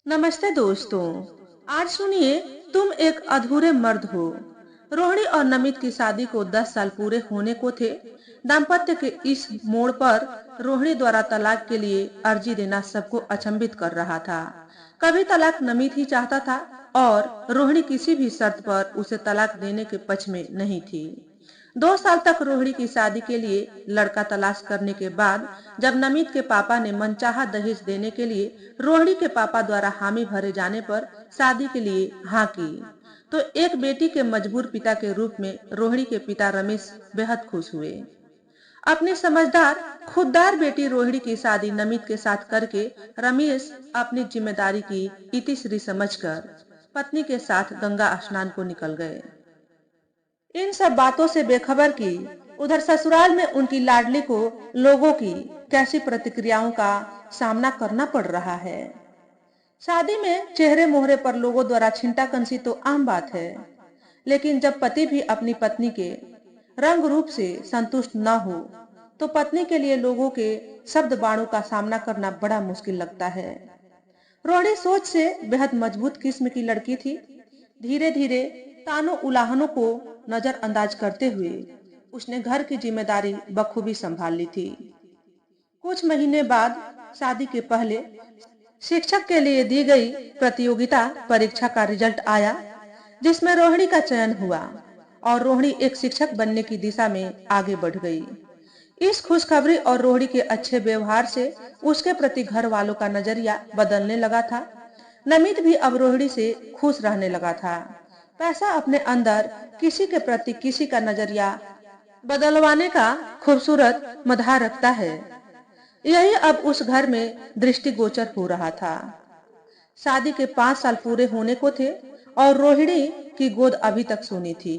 नमस्ते दोस्तों। आज सुनिए, तुम एक अधूरे मर्द हो। रोहिणी और नमित की शादी को 10 साल पूरे होने को थे। दाम्पत्य के इस मोड़ पर रोहिणी द्वारा तलाक के लिए अर्जी देना सबको अचंभित कर रहा था। कभी तलाक नमित ही चाहता था और रोहिणी किसी भी शर्त पर उसे तलाक देने के पक्ष में नहीं थी। 2 साल तक रोहिणी की शादी के लिए लड़का तलाश करने के बाद जब नमित के पापा ने मनचाहा दहेज देने के लिए रोहिणी के पापा द्वारा हामी भरे जाने पर शादी के लिए हाँ की, तो एक बेटी के मजबूर पिता के रूप में रोहिणी के पिता रमेश बेहद खुश हुए। अपनी समझदार खुददार बेटी रोहिणी की शादी नमित के साथ करके रमेश अपनी जिम्मेदारी की इतिश्री समझकर पत्नी के साथ गंगा स्नान को निकल गए। इन सब बातों से बेखबर की उधर ससुराल में उनकी लाडली को लोगों की कैसी प्रतिक्रियाओं का सामना करना पड़ रहा है। शादी में चेहरे मोहरे पर लोगों द्वारा छिंटा कंसी तो आम बात है, लेकिन जब पति भी अपनी पत्नी के रंग रूप से संतुष्ट न हो तो पत्नी के लिए लोगों के शब्द बाणों का सामना करना बड़ा मुश्किल लगता है। रोहिणी सोच से बेहद मजबूत किस्म की लड़की थी। धीरे धीरे तानों उलाहनों को नजरअंदाज करते हुए उसने घर की जिम्मेदारी बखूबी संभाल ली थी। कुछ महीने बाद शादी के पहले शिक्षक के लिए दी गई प्रतियोगिता परीक्षा का रिजल्ट आया, जिसमें रोहिणी का चयन हुआ और रोहिणी एक शिक्षक बनने की दिशा में आगे बढ़ गई। इस खुशखबरी और रोहिणी के अच्छे व्यवहार से उसके प्रति घर वालों का नजरिया बदलने लगा था। नमित भी अब रोहिणी से खुश रहने लगा था। पैसा अपने अंदर किसी के प्रति किसी का नजरिया बदलवाने का खूबसूरत मधार रखता है। यही अब उस घर में दृष्टिगोचर हो रहा था। शादी के 5 साल पूरे होने को थे और रोहिणी की गोद अभी तक सूनी थी।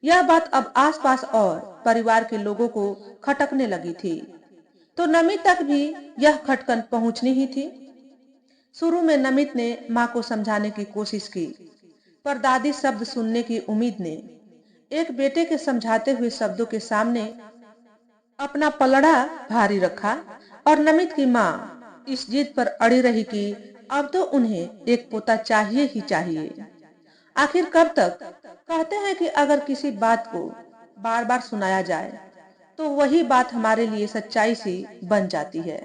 यह बात अब आसपास और परिवार के लोगों को खटकने लगी थी, तो नमित तक भी यह खटकन पहुंचनी ही थी। शुरू में नमित ने माँ को समझाने की कोशिश की, पर दादी शब्द सुनने की उम्मीद ने एक बेटे के समझाते हुए शब्दों के सामने अपना पलड़ा भारी रखा और नमित की माँ इस जिद पर अड़ी रही कि अब तो उन्हें एक पोता चाहिए ही चाहिए। आखिर कब तक? कहते हैं कि अगर किसी बात को बार बार सुनाया जाए तो वही बात हमारे लिए सच्चाई सी बन जाती है।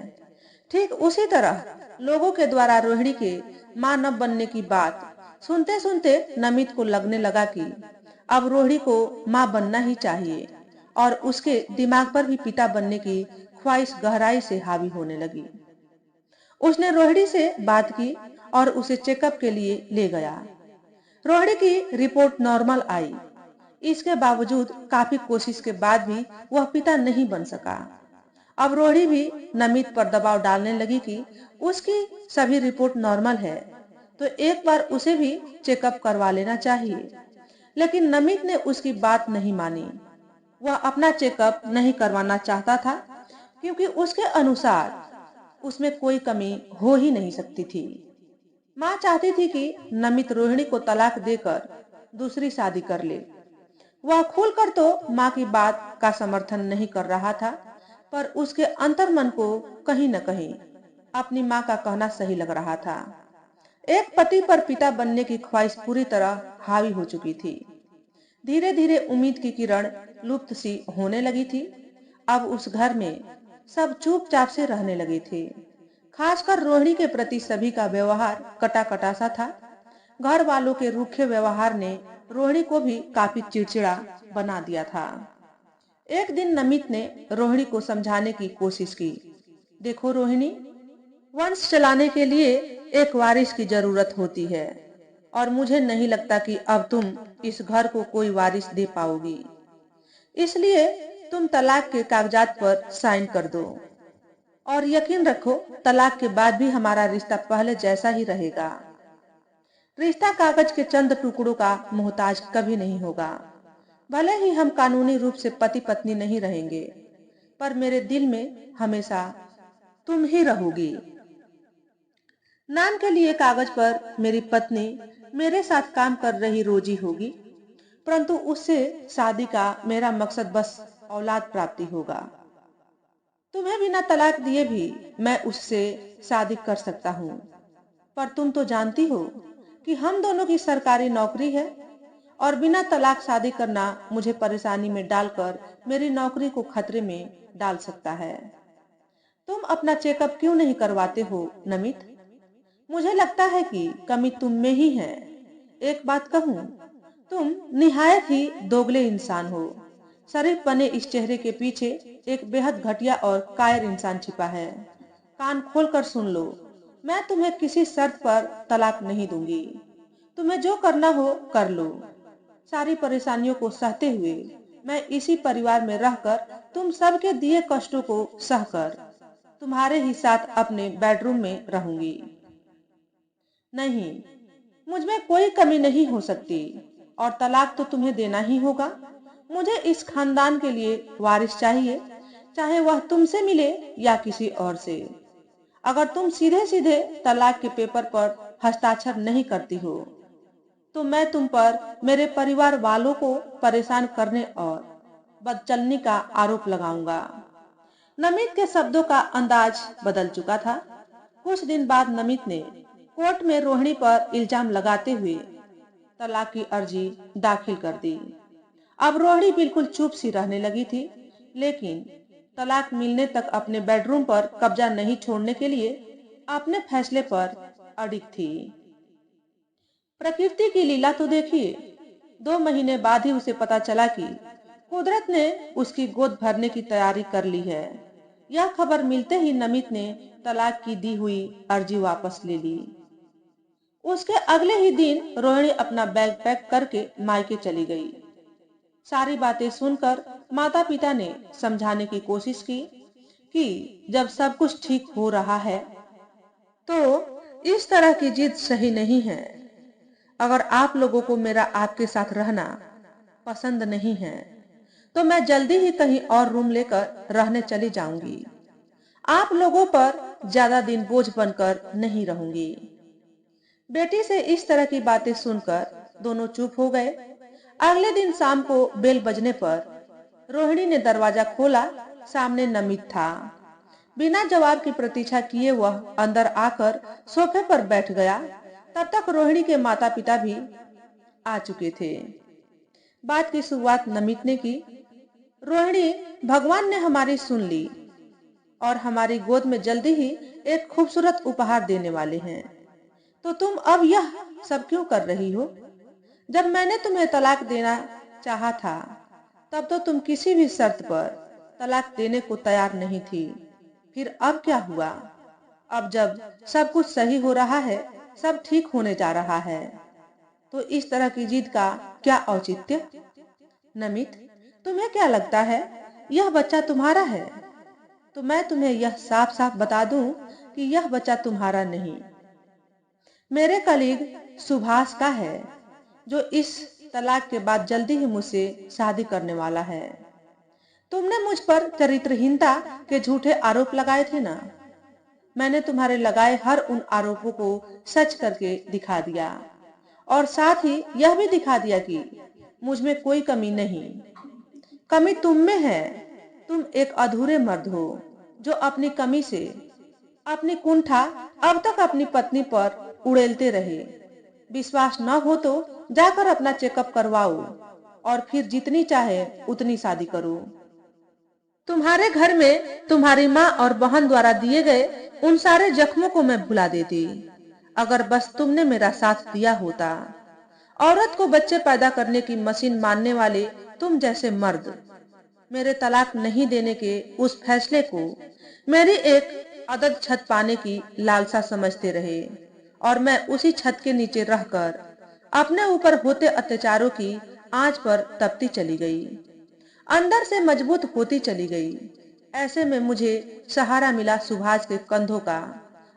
ठीक उसी तरह लोगों के द्वारा रोहिणी के मां न बनने की बात सुनते सुनते नमित को लगने लगा कि अब रोहिणी को मां बनना ही चाहिए और उसके दिमाग पर भी पिता बनने की ख्वाहिश गहराई से हावी होने लगी। उसने रोहिणी से बात की और उसे चेकअप के लिए ले गया। रोहिणी की रिपोर्ट नॉर्मल आई। इसके बावजूद काफी कोशिश के बाद भी वह पिता नहीं बन सका। अब रोहिणी भी नमित पर दबाव डालने लगी कि उसकी सभी रिपोर्ट नॉर्मल है, तो एक बार उसे भी चेकअप करवा लेना चाहिए। लेकिन नमित ने उसकी बात नहीं मानी। वह अपना चेकअप नहीं करवाना चाहता था, क्योंकि उसके अनुसार उसमें कोई कमी हो ही नहीं सकती थी। माँ चाहती थी कि नमित रोहिणी को तलाक देकर दूसरी शादी कर ले। वह खुलकर तो माँ की बात का समर्थन नहीं कर रहा था, पर उसके अंतर्मन को कहीं न कहीं अपनी माँ का कहना सही लग रहा था। एक पति पर पिता बनने की ख्वाहिश पूरी तरह हावी हो चुकी थी। धीरे धीरे उम्मीद की किरण लुप्त सी होने लगी थी। अब उस घर में सब चुपचाप से रहने लगे थे। खासकर रोहिणी के प्रति सभी का व्यवहार कटा कटा सा था। घर वालों के रूखे व्यवहार ने रोहिणी को भी काफी चिड़चिड़ा बना दिया था। एक दिन नमित ने रोहिणी को समझाने की कोशिश की। देखो रोहिणी, वंश चलाने के लिए एक वारिस की जरूरत होती है और मुझे नहीं लगता कि अब तुम इस घर को कोई वारिस दे पाओगी। इसलिए तुम तलाक के कागजात पर साइन कर दो और यकीन रखो, तलाक के बाद भी हमारा रिश्ता पहले जैसा ही रहेगा। रिश्ता कागज के चंद टुकड़ों का मोहताज कभी नहीं होगा। भले ही हम कानूनी रूप से पति पत्नी नहीं रहेंगे, पर मेरे दिल में हमेशा तुम ही रहोगी। नाम के लिए कागज पर मेरी पत्नी मेरे साथ काम कर रही रोजी होगी, परंतु उससे शादी का मेरा मकसद बस औलाद प्राप्ति होगा। तुम्हें बिना तलाक दिए भी मैं उससे शादी कर सकता हूँ, पर तुम तो जानती हो कि हम दोनों की सरकारी नौकरी है और बिना तलाक शादी करना मुझे परेशानी में डालकर मेरी नौकरी को खतरे में डाल सकता है। तुम अपना चेकअप क्यों नहीं करवाते हो नमित? मुझे लगता है कि कमी तुम में ही है। एक बात कहूँ, तुम निहायत ही दोगले इंसान हो। शरीफ बने इस चेहरे के पीछे एक बेहद घटिया और कायर इंसान छिपा है। कान खोलकर सुन लो, मैं तुम्हें किसी शर्त पर तलाक नहीं दूंगी। तुम्हें जो करना हो कर लो। सारी परेशानियों को सहते हुए मैं इसी परिवार में रहकर तुम सबके दिए कष्टों को सहकर तुम्हारे ही साथ अपने बेडरूम में रहूंगी। नहीं, मुझ में कोई कमी नहीं हो सकती और तलाक तो तुम्हें देना ही होगा। मुझे इस खानदान के लिए वारिस चाहिए, चाहे वह तुमसे मिले या किसी और से। अगर तुम सीधे सीधे तलाक के पेपर पर हस्ताक्षर नहीं करती हो तो मैं तुम पर मेरे परिवार वालों को परेशान करने और बदचलनी का आरोप लगाऊंगा। नमित के शब्दों का अंदाज बदल चुका था। कुछ दिन बाद नमित ने कोर्ट में रोहिणी पर इल्जाम लगाते हुए तलाक की अर्जी दाखिल कर दी। अब रोहिणी बिल्कुल चुप सी रहने लगी थी, लेकिन तलाक मिलने तक अपने बेडरूम पर कब्जा नहीं छोड़ने के लिए अपने फैसले पर अडिग थी। प्रकृति की लीला तो देखिए, 2 महीने बाद ही उसे पता चला कि कुदरत ने उसकी गोद भरने की तैयारी कर ली है। यह खबर मिलते ही नमित ने तलाक की दी हुई अर्जी वापस ले ली। उसके अगले ही दिन रोहिणी अपना बैग पैक करके मायके चली गई। सारी बातें सुनकर माता पिता ने समझाने की कोशिश की कि जब सब कुछ ठीक हो रहा है तो इस तरह की जिद सही नहीं है। अगर आप लोगों को मेरा आपके साथ रहना पसंद नहीं है तो मैं जल्दी ही कहीं और रूम लेकर रहने चली जाऊंगी। आप लोगों पर ज्यादा दिन बोझ बनकर नहीं रहूंगी। बेटी से इस तरह की बातें सुनकर दोनों चुप हो गए। अगले दिन शाम को बेल बजने पर रोहिणी ने दरवाजा खोला। सामने नमित था। बिना जवाब की प्रतीक्षा किए वह अंदर आकर सोफे पर बैठ गया। तब तक रोहिणी के माता पिता भी आ चुके थे। बात की शुरुआत नमित ने की। रोहिणी, भगवान ने हमारी सुन ली और हमारी गोद में जल्दी ही एक खूबसूरत उपहार देने वाले हैं। तो तुम अब यह सब क्यों कर रही हो? जब मैंने तुम्हें तलाक देना चाहा था तब तो तुम किसी भी शर्त पर तलाक देने को तैयार नहीं थी। फिर अब क्या हुआ? अब जब सब कुछ सही हो रहा है, सब ठीक होने जा रहा है, तो इस तरह की जिद का क्या औचित्य? नमित, तुम्हें क्या लगता है यह बच्चा तुम्हारा है? तो मैं तुम्हें यह साफ साफ बता दूं कि यह बच्चा तुम्हारा नहीं, मेरे कलीग सुभाष का है, जो इस तलाक के बाद जल्दी ही मुझसे शादी करने वाला है। तुमने मुझ पर चरित्रहीनता के झूठे आरोप लगाए थे ना? मैंने तुम्हारे लगाए हर उन आरोपों को सच करके दिखा दिया और साथ ही यह भी दिखा दिया कि मुझ में कोई कमी नहीं। कमी तुम में है। तुम एक अधूरे मर्द हो जो अपनी कमी से अपनी कुंठा अब तक अपनी पत्नी पर उड़ेलते रहे। विश्वास न हो तो जाकर अपना चेकअप करवाओ और फिर जितनी चाहे उतनी शादी करो। तुम्हारे घर में तुम्हारी माँ और बहन द्वारा दिए गए उन सारे जख्मों को मैं भुला देती, अगर बस तुमने मेरा साथ दिया होता। औरत को बच्चे पैदा करने की मशीन मानने वाले तुम जैसे मर्द मेरे तलाक नहीं देने के उस फैसले को मेरी एक अदद छत पाने की लालसा समझते रहे और मैं उसी छत के नीचे रहकर अपने ऊपर होते अत्याचारों की आंच पर तपती चली गई, अंदर से मजबूत होती चली गई। ऐसे में मुझे सहारा मिला सुभाष के कंधों का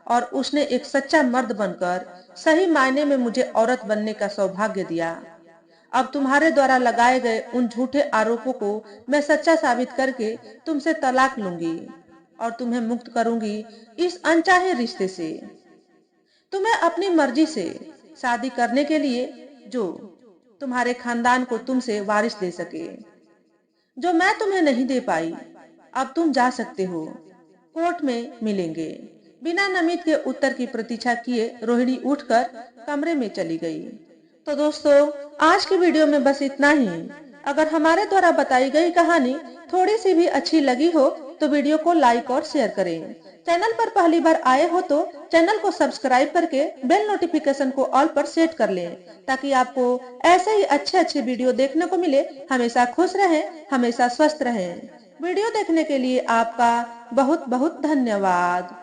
और उसने एक सच्चा मर्द बनकर सही मायने में मुझे औरत बनने का सौभाग्य दिया। अब तुम्हारे द्वारा लगाए गए उन झूठे आरोपों को मैं सच्चा साबित करके तुमसे तलाक लूंगी और तुम्हें मुक्त करूंगी इस अनचाहे रिश्ते से। तुम्हें अपनी मर्जी से शादी करने के लिए जो तुम्हारे खानदान को तुमसे वारिस दे सके, जो मैं तुम्हें नहीं दे पाई। अब तुम जा सकते हो। कोर्ट में मिलेंगे। बिना नमित के उत्तर की प्रतीक्षा किए रोहिणी उठकर कमरे में चली गई। तो दोस्तों, आज की वीडियो में बस इतना ही। अगर हमारे द्वारा बताई गई कहानी थोड़ी सी भी अच्छी लगी हो तो वीडियो को लाइक और शेयर करें। चैनल पर पहली बार आए हो तो चैनल को सब्सक्राइब करके बेल नोटिफिकेशन को ऑल पर सेट कर लें, ताकि आपको ऐसे ही अच्छे अच्छे वीडियो देखने को मिले। हमेशा खुश रहें, हमेशा स्वस्थ रहें। वीडियो देखने के लिए आपका बहुत बहुत धन्यवाद।